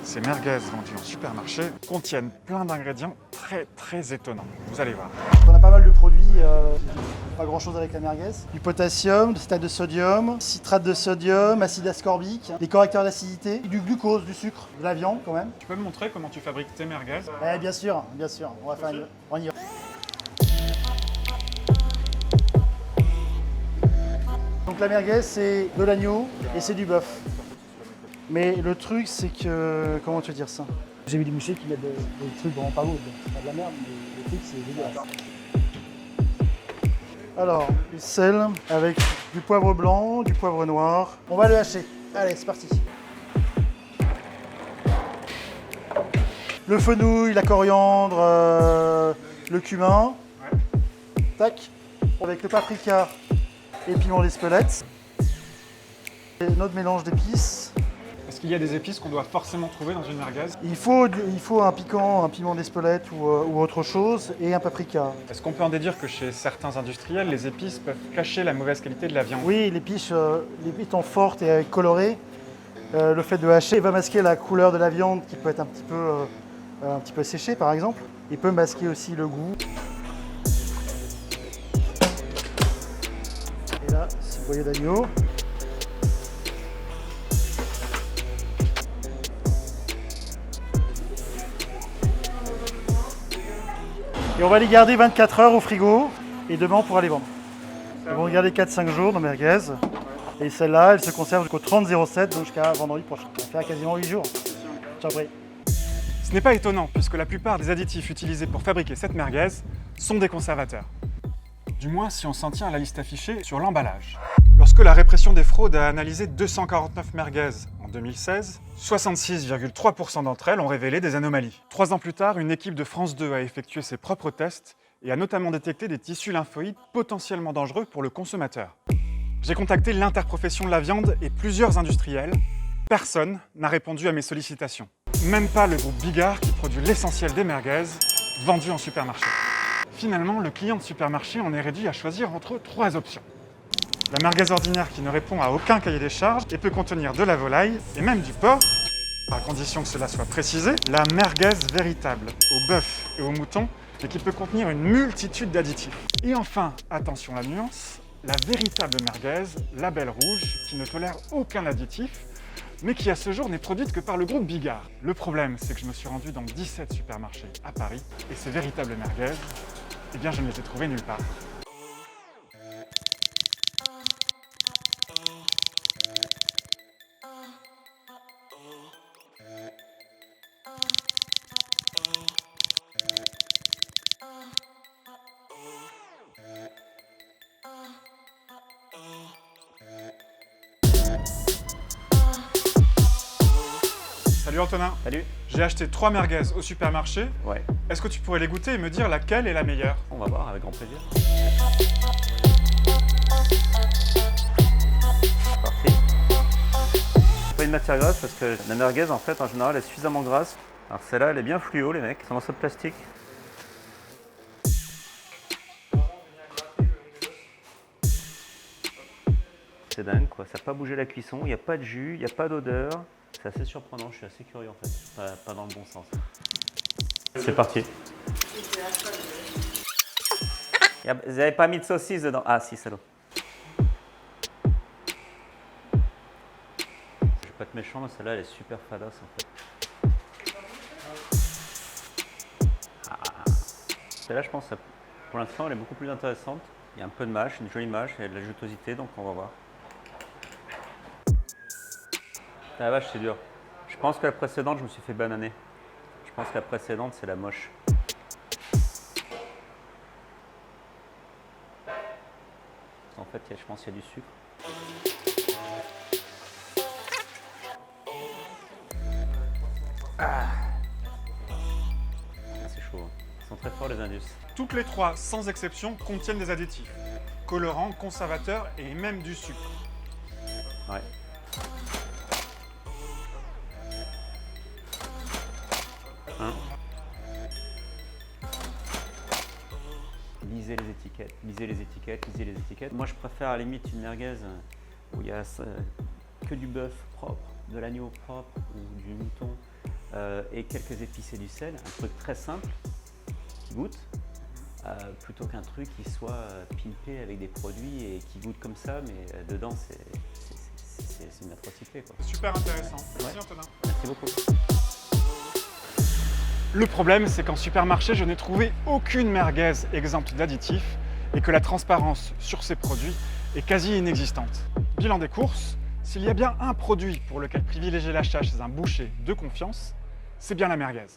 Ces merguez vendues en supermarché contiennent plein d'ingrédients très étonnants. Vous allez voir. On a pas mal de produits, pas grand chose avec la merguez. Du potassium, du citrate de sodium, citrate de sodium, acide ascorbique, des correcteurs d'acidité, du glucose, du sucre, de la viande quand même. Tu peux me montrer comment tu fabriques tes merguez? Bien sûr, on va faire on y va. Donc la merguez c'est de l'agneau et c'est du bœuf. Mais le truc c'est que, comment te dire ça? J'ai vu des bouchers qui mettent des trucs vraiment pas beaux, c'est pas de la merde, mais le truc c'est dégueulasse. Alors, du sel avec du poivre blanc, du poivre noir. On va le hacher. Allez, c'est parti. Le fenouil, la coriandre, le cumin. Tac. Avec le paprika et le piment d'Espelette. Et notre mélange d'épices. Est-ce qu'il y a des épices qu'on doit forcément trouver dans une merguez? Il faut un piquant, un piment d'Espelette ou autre chose et un paprika. Est-ce qu'on peut en déduire que chez certains industriels, les épices peuvent cacher la mauvaise qualité de la viande? Oui, l'épice étant forte et colorée, le fait de hacher va masquer la couleur de la viande qui peut être un petit peu séchée par exemple. Il peut masquer aussi le goût. Et là, c'est le boyau d'agneau. Et on va les garder 24 heures au frigo et demain on pourra les vendre. Ils vont les garder 4-5 jours nos merguez. Et celle-là, elle se conserve jusqu'au 30-07, donc jusqu'à vendredi prochain. On va faire quasiment 8 jours. Ciao, après. Ce n'est pas étonnant puisque la plupart des additifs utilisés pour fabriquer cette merguez sont des conservateurs. Du moins si on s'en tient à la liste affichée sur l'emballage. Lorsque la répression des fraudes a analysé 249 merguez en 2016, 66,3% d'entre elles ont révélé des anomalies. 3 ans plus tard, une équipe de France 2 a effectué ses propres tests et a notamment détecté des tissus lymphoïdes potentiellement dangereux pour le consommateur. J'ai contacté l'interprofession de la viande et plusieurs industriels. Personne n'a répondu à mes sollicitations. Même pas le groupe Bigard qui produit l'essentiel des merguez vendues en supermarché. Finalement, le client de supermarché en est réduit à choisir entre 3 options. La merguez ordinaire qui ne répond à aucun cahier des charges et peut contenir de la volaille et même du porc, à condition que cela soit précisé, la merguez véritable, au bœuf et au mouton, et qui peut contenir une multitude d'additifs. Et enfin, attention à la nuance, la véritable merguez, label rouge, qui ne tolère aucun additif, mais qui à ce jour n'est produite que par le groupe Bigard. Le problème, c'est que je me suis rendu dans 17 supermarchés à Paris, et ces véritables merguez, eh bien je ne les ai trouvées nulle part. Salut Antonin. Salut. J'ai acheté 3 merguez au supermarché. Ouais, Est-ce que tu pourrais les goûter et me dire laquelle est la meilleure? on va voir avec grand plaisir. Parti. Pas une matière grasse parce que la merguez en fait en général est suffisamment grasse. Alors celle-là elle est bien fluo les mecs, c'est un morceau de plastique. C'est dingue quoi, ça n'a pas bougé la cuisson, il n'y a pas de jus, il n'y a pas d'odeur. C'est assez surprenant, je suis assez curieux en fait, pas dans le bon sens. C'est parti. Vous n'avez pas mis de saucisse dedans? Ah si, salaud. Je vais pas être méchant, mais celle-là elle est super fadasse en fait. Celle-là je pense, pour l'instant elle est beaucoup plus intéressante. Il y a un peu de mâche, une jolie mâche, il y a de la jutosité, donc on va voir. Ah la vache, c'est dur. Je pense que la précédente, je me suis fait bananer. Je pense que la précédente, c'est la moche. En fait, je pense qu'il y a du sucre. Ah, c'est chaud. Hein. Ils sont très forts les Indus. Toutes les 3, sans exception, contiennent des additifs. Colorants, conservateurs et même du sucre. Ouais. Hein? Lisez les étiquettes, lisez les étiquettes, lisez les étiquettes. Moi je préfère à la limite une merguez où il y a que du bœuf propre, de l'agneau propre ou du mouton et quelques épices et du sel, un truc très simple qui goûte, plutôt qu'un truc qui soit pimpé avec des produits et qui goûte comme ça, mais dedans c'est une atrocité, quoi. Super intéressant. Merci Ouais. Antonin. Merci beaucoup. Le problème, c'est qu'en supermarché, je n'ai trouvé aucune merguez exempte d'additifs et que la transparence sur ces produits est quasi inexistante. Bilan des courses, s'il y a bien un produit pour lequel privilégier l'achat chez un boucher de confiance, c'est bien la merguez.